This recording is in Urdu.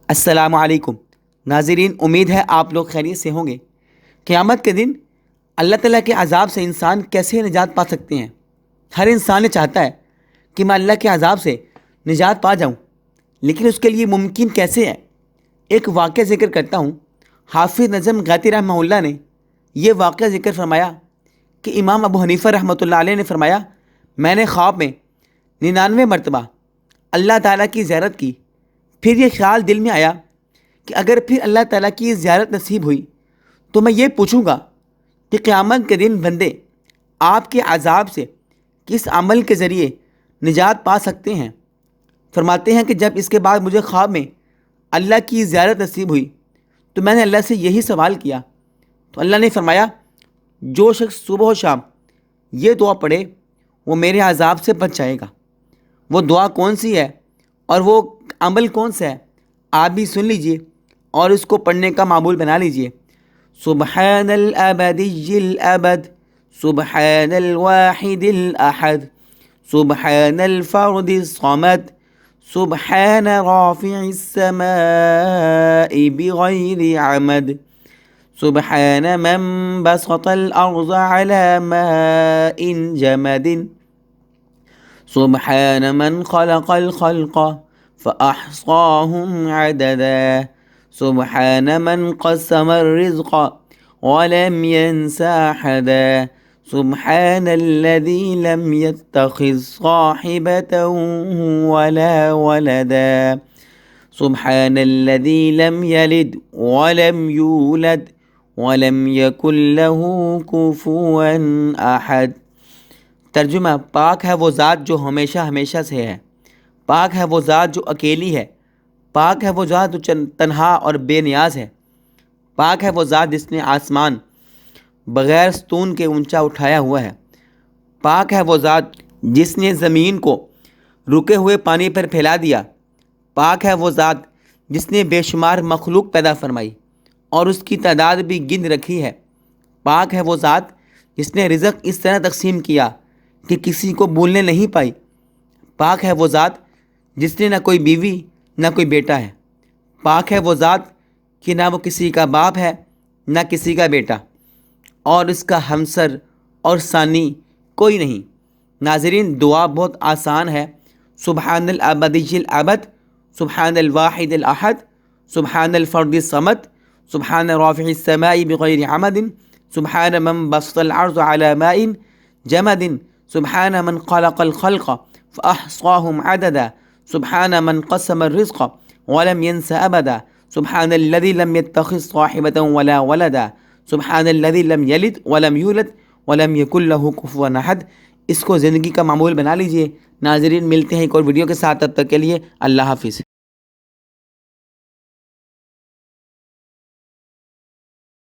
السلام علیکم ناظرین، امید ہے آپ لوگ خیریت سے ہوں گے۔ قیامت کے دن اللہ تعالیٰ کے عذاب سے انسان کیسے نجات پا سکتے ہیں؟ ہر انسان چاہتا ہے کہ میں اللہ کے عذاب سے نجات پا جاؤں، لیکن اس کے لیے ممکن کیسے ہے؟ ایک واقعہ ذکر کرتا ہوں۔ حافظ نظم غیاثی رحمہ اللہ نے یہ واقعہ ذکر فرمایا کہ امام ابو حنیفہ رحمۃ اللہ علیہ نے فرمایا، میں نے خواب میں 99 مرتبہ اللہ تعالیٰ کی زیارت کی، پھر یہ خیال دل میں آیا کہ اگر پھر اللہ تعالیٰ کی زیارت نصیب ہوئی تو میں یہ پوچھوں گا کہ قیامت کے دن بندے آپ کے عذاب سے کس عمل کے ذریعے نجات پا سکتے ہیں؟ فرماتے ہیں کہ جب اس کے بعد مجھے خواب میں اللہ کی زیارت نصیب ہوئی تو میں نے اللہ سے یہی سوال کیا، تو اللہ نے فرمایا جو شخص صبح و شام یہ دعا پڑھے وہ میرے عذاب سے بچ جائے گا۔ وہ دعا کون سی ہے اور وہ عمل کون سا ہے؟ آپ بھی سن لیجئے اور اس کو پڑھنے کا معمول بنا لیجئے۔ سبحان الابدی الابد، سبحان الواحد الاحد، سبحان الفرد الصمد، سبحان رافع السماء بغیر عمد، سبحان من بسط الارض على ماء جمد، سبحان من خلق الخلق فأحصاهم عددا، سبحان من قسم الرزق ولم ينس أحدا، سبحان الذي لم يتخذ صاحبة ولا ولدا، سبحان الذي لم يلد ولم يولد ولم يكن له كفوا أحد۔ ترجمہ: پاک ہے وہ ذات جو ہمیشہ ہمیشہ سے ہے، پاک ہے وہ ذات جو اکیلی ہے، پاک ہے وہ ذات جو تنہا اور بے نیاز ہے، پاک ہے وہ ذات جس نے آسمان بغیر ستون کے اونچا اٹھایا ہوا ہے، پاک ہے وہ ذات جس نے زمین کو رکے ہوئے پانی پر پھیلا دیا، پاک ہے وہ ذات جس نے بے شمار مخلوق پیدا فرمائی اور اس کی تعداد بھی گن رکھی ہے، پاک ہے وہ ذات جس نے رزق اس طرح تقسیم کیا کہ کسی کو بھولنے نہیں پائی، پاک ہے وہ ذات جس نے نہ کوئی بیوی نہ کوئی بیٹا ہے، پاک ہے وہ ذات کہ نہ وہ کسی کا باپ ہے نہ کسی کا بیٹا، اور اس کا ہمسر اور ثانی کوئی نہیں۔ ناظرین، دعا بہت آسان ہے۔ سبحان الابدی الابد، سبحان الواحد الاحد، سبحان الفرد الصمد، سبحان رافع السماء بغیر عمد، سبحان من بسط الارض على ماء جمد، سبحان من خلق الخلق فأحصاهم عددا، سبحان من قسم الرزق ولم ينس أبدا، سبحان الذي لم يتخذ صاحبة ولا ولدا، سبحان الذي لم يلد ولم يولد ولم يكن له كفوا أحد۔ اس کو زندگی کا معمول بنا لیجئے۔ ناظرین، ملتے ہیں ایک اور ویڈیو کے ساتھ، تب تک کے لیے اللہ حافظ۔